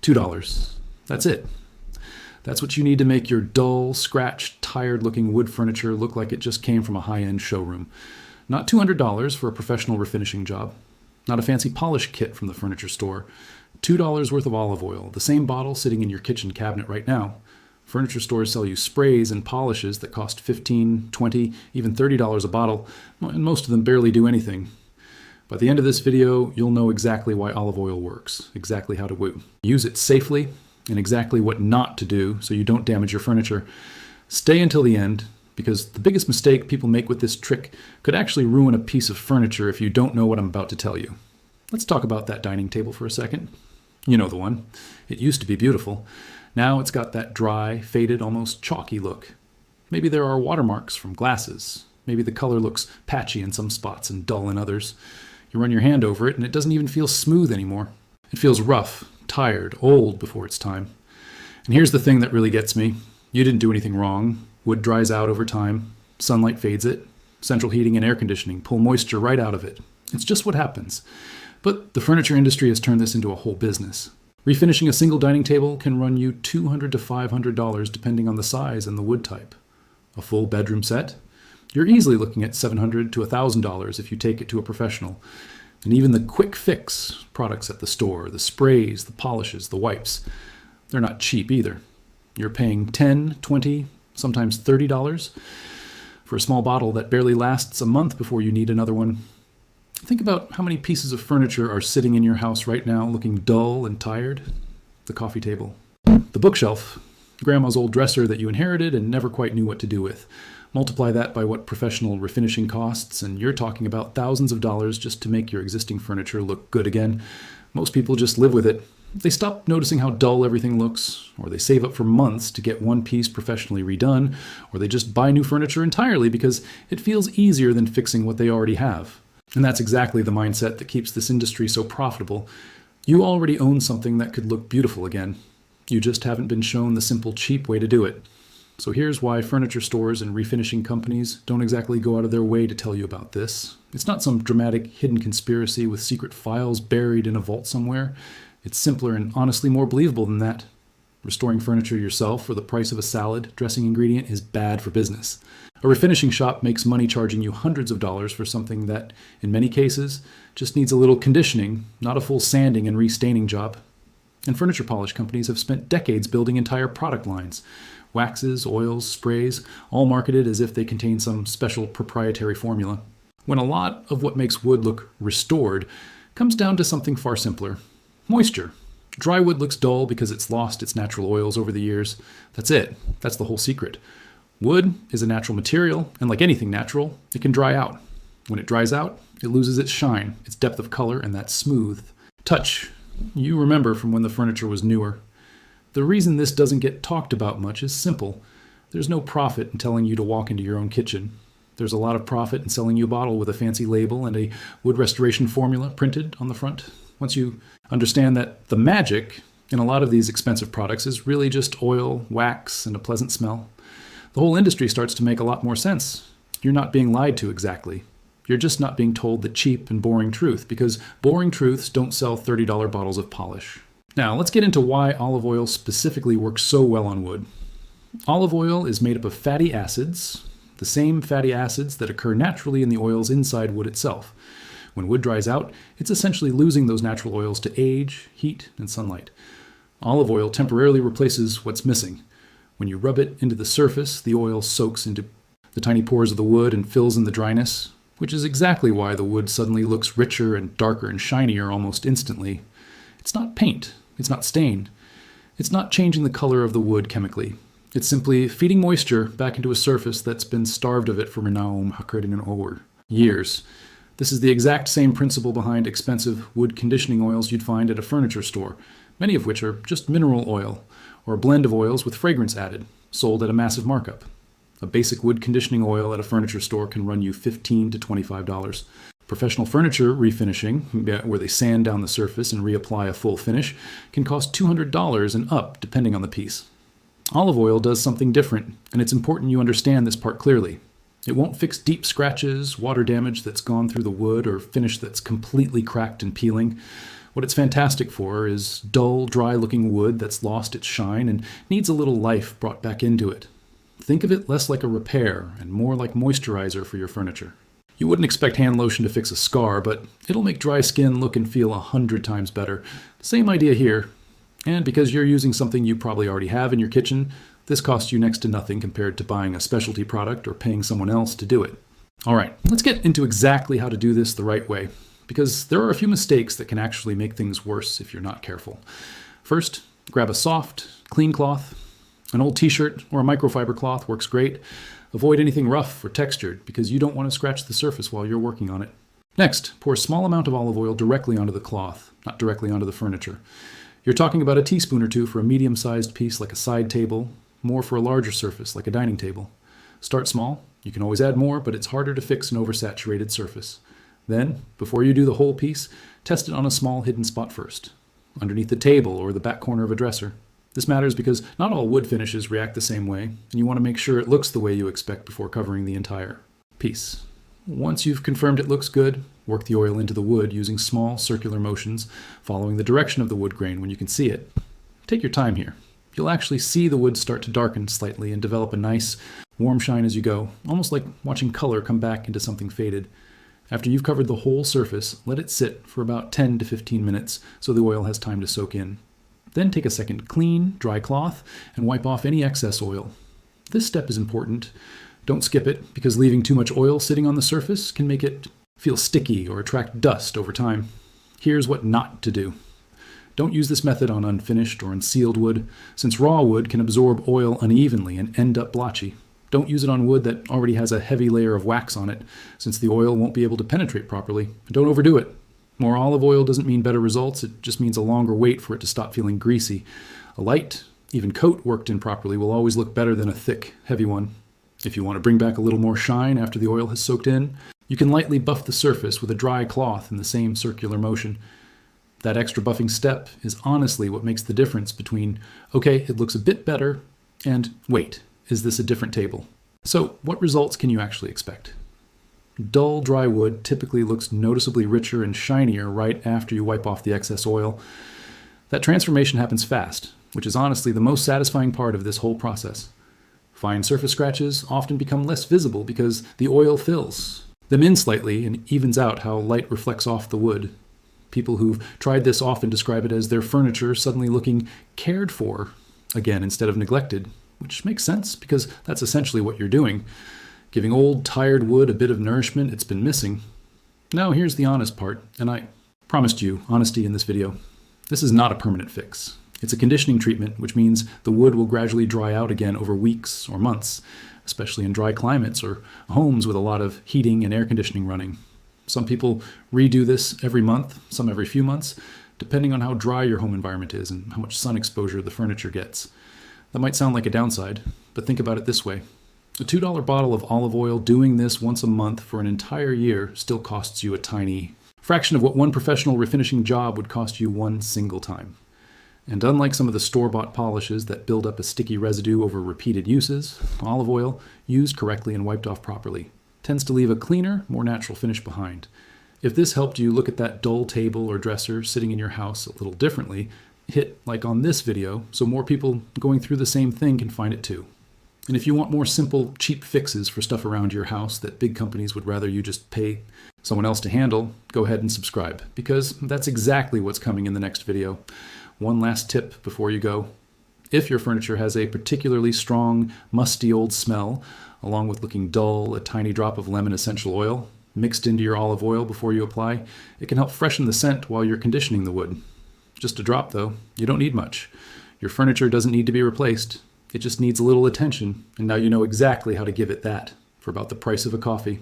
$2. That's it. That's what you need to make your dull, scratched, tired-looking wood furniture look like it just came from a high-end showroom. Not $200 for a professional refinishing job. Not a fancy polish kit from the furniture store. $2 worth of olive oil, the same bottle sitting in your kitchen cabinet right now. Furniture stores sell you sprays and polishes that cost $15, $20, even $30 a bottle, and most of them barely do anything. By the end of this video, you'll know exactly why olive oil works, exactly how to use it safely, and exactly what not to do so you don't damage your furniture. Stay until the end, because the biggest mistake people make with this trick could actually ruin a piece of furniture if you don't know what I'm about to tell you. Let's talk about that dining table for a second. You know the one. It used to be beautiful. Now it's got that dry, faded, almost chalky look. Maybe there are watermarks from glasses. Maybe the color looks patchy in some spots and dull in others. You run your hand over it and it doesn't even feel smooth anymore. It feels rough, tired, old before it's time. And here's the thing that really gets me. You didn't do anything wrong. Wood dries out over time. Sunlight fades it. Central heating and air conditioning pull moisture right out of it. It's just what happens. But the furniture industry has turned this into a whole business. Refinishing a single dining table can run you $200 to $500 depending on the size and the wood type. A full bedroom set? You're easily looking at $700 to $1,000 if you take it to a professional. And even the quick fix products at the store, the sprays, the polishes, the wipes, they're not cheap either. You're paying $10, $20, sometimes $30 for a small bottle that barely lasts a month before you need another one. Think about how many pieces of furniture are sitting in your house right now looking dull and tired. The coffee table. The bookshelf. Grandma's old dresser that you inherited and never quite knew what to do with. Multiply that by what professional refinishing costs, and you're talking about thousands of dollars just to make your existing furniture look good again. Most people just live with it. They stop noticing how dull everything looks, or they save up for months to get one piece professionally redone, or they just buy new furniture entirely because it feels easier than fixing what they already have. And that's exactly the mindset that keeps this industry so profitable. You already own something that could look beautiful again. You just haven't been shown the simple, cheap way to do it. So here's why furniture stores and refinishing companies don't exactly go out of their way to tell you about this. It's not some dramatic hidden conspiracy with secret files buried in a vault somewhere. It's simpler and honestly more believable than that. Restoring furniture yourself for the price of a salad dressing ingredient is bad for business. A refinishing shop makes money charging you hundreds of dollars for something that, in many cases, just needs a little conditioning, not a full sanding and restaining job. And furniture polish companies have spent decades building entire product lines. Waxes, oils, sprays, all marketed as if they contain some special proprietary formula. When a lot of what makes wood look restored comes down to something far simpler. Moisture. Dry wood looks dull because it's lost its natural oils over the years. That's it. That's the whole secret. Wood is a natural material, and like anything natural, it can dry out. When it dries out, it loses its shine, its depth of color, and that smooth touch you remember from when the furniture was newer. The reason this doesn't get talked about much is simple. There's no profit in telling you to walk into your own kitchen. There's a lot of profit in selling you a bottle with a fancy label and a wood restoration formula printed on the front. Once you understand that the magic in a lot of these expensive products is really just oil, wax, and a pleasant smell, the whole industry starts to make a lot more sense. You're not being lied to exactly. You're just not being told the cheap and boring truth, because boring truths don't sell $30 bottles of polish. Now, let's get into why olive oil specifically works so well on wood. Olive oil is made up of fatty acids, the same fatty acids that occur naturally in the oils inside wood itself. When wood dries out, it's essentially losing those natural oils to age, heat, and sunlight. Olive oil temporarily replaces what's missing. When you rub it into the surface, the oil soaks into the tiny pores of the wood and fills in the dryness, which is exactly why the wood suddenly looks richer and darker and shinier almost instantly. It's not paint. It's not stain. It's not changing the color of the wood chemically. It's simply feeding moisture back into a surface that's been starved of it for years. This is the exact same principle behind expensive wood conditioning oils you'd find at a furniture store, many of which are just mineral oil, or a blend of oils with fragrance added, sold at a massive markup. A basic wood conditioning oil at a furniture store can run you $15 to $25. Professional furniture refinishing, where they sand down the surface and reapply a full finish, can cost $200 and up, depending on the piece. Olive oil does something different, and it's important you understand this part clearly. It won't fix deep scratches, water damage that's gone through the wood, or finish that's completely cracked and peeling. What it's fantastic for is dull, dry-looking wood that's lost its shine and needs a little life brought back into it. Think of it less like a repair and more like moisturizer for your furniture. You wouldn't expect hand lotion to fix a scar, but it'll make dry skin look and feel 100 times better. Same idea here. And because you're using something you probably already have in your kitchen, this costs you next to nothing compared to buying a specialty product or paying someone else to do it. All right, let's get into exactly how to do this the right way, because there are a few mistakes that can actually make things worse if you're not careful. First, grab a soft, clean cloth. An old t-shirt or a microfiber cloth works great. Avoid anything rough or textured because you don't want to scratch the surface while you're working on it. Next, pour a small amount of olive oil directly onto the cloth, not directly onto the furniture. You're talking about a teaspoon or two for a medium-sized piece like a side table, more for a larger surface like a dining table. Start small. You can always add more, but it's harder to fix an oversaturated surface. Then, before you do the whole piece, test it on a small hidden spot first, underneath the table or the back corner of a dresser. This matters because not all wood finishes react the same way, and you want to make sure it looks the way you expect before covering the entire piece. Once you've confirmed it looks good, work the oil into the wood using small circular motions, following the direction of the wood grain when you can see it. Take your time here. You'll actually see the wood start to darken slightly and develop a nice, warm shine as you go, almost like watching color come back into something faded. After you've covered the whole surface, let it sit for about 10 to 15 minutes so the oil has time to soak in. Then take a second clean, dry cloth and wipe off any excess oil. This step is important. Don't skip it, because leaving too much oil sitting on the surface can make it feel sticky or attract dust over time. Here's what not to do. Don't use this method on unfinished or unsealed wood, since raw wood can absorb oil unevenly and end up blotchy. Don't use it on wood that already has a heavy layer of wax on it, since the oil won't be able to penetrate properly. And don't overdo it. More olive oil doesn't mean better results, it just means a longer wait for it to stop feeling greasy. A light, even coat worked in properly will always look better than a thick, heavy one. If you want to bring back a little more shine after the oil has soaked in, you can lightly buff the surface with a dry cloth in the same circular motion. That extra buffing step is honestly what makes the difference between, okay, it looks a bit better, and wait, is this a different table? So what results can you actually expect? Dull, dry wood typically looks noticeably richer and shinier right after you wipe off the excess oil. That transformation happens fast, which is honestly the most satisfying part of this whole process. Fine surface scratches often become less visible because the oil fills them in slightly and evens out how light reflects off the wood. People who've tried this often describe it as their furniture suddenly looking cared for again instead of neglected, which makes sense because that's essentially what you're doing. Giving old, tired wood a bit of nourishment it's been missing. Now here's the honest part, and I promised you honesty in this video. This is not a permanent fix. It's a conditioning treatment, which means the wood will gradually dry out again over weeks or months, especially in dry climates or homes with a lot of heating and air conditioning running. Some people redo this every month, some every few months, depending on how dry your home environment is and how much sun exposure the furniture gets. That might sound like a downside, but think about it this way. A $2 bottle of olive oil doing this once a month for an entire year still costs you a tiny fraction of what one professional refinishing job would cost you one single time. And unlike some of the store-bought polishes that build up a sticky residue over repeated uses, olive oil, used correctly and wiped off properly, tends to leave a cleaner, more natural finish behind. If this helped you look at that dull table or dresser sitting in your house a little differently, hit like on this video so more people going through the same thing can find it too. And if you want more simple, cheap fixes for stuff around your house that big companies would rather you just pay someone else to handle, go ahead and subscribe, because that's exactly what's coming in the next video. One last tip before you go. If your furniture has a particularly strong, musty old smell, along with looking dull, a tiny drop of lemon essential oil mixed into your olive oil before you apply, it can help freshen the scent while you're conditioning the wood. Just a drop though, you don't need much. Your furniture doesn't need to be replaced. It just needs a little attention, and now you know exactly how to give it that for about the price of a coffee.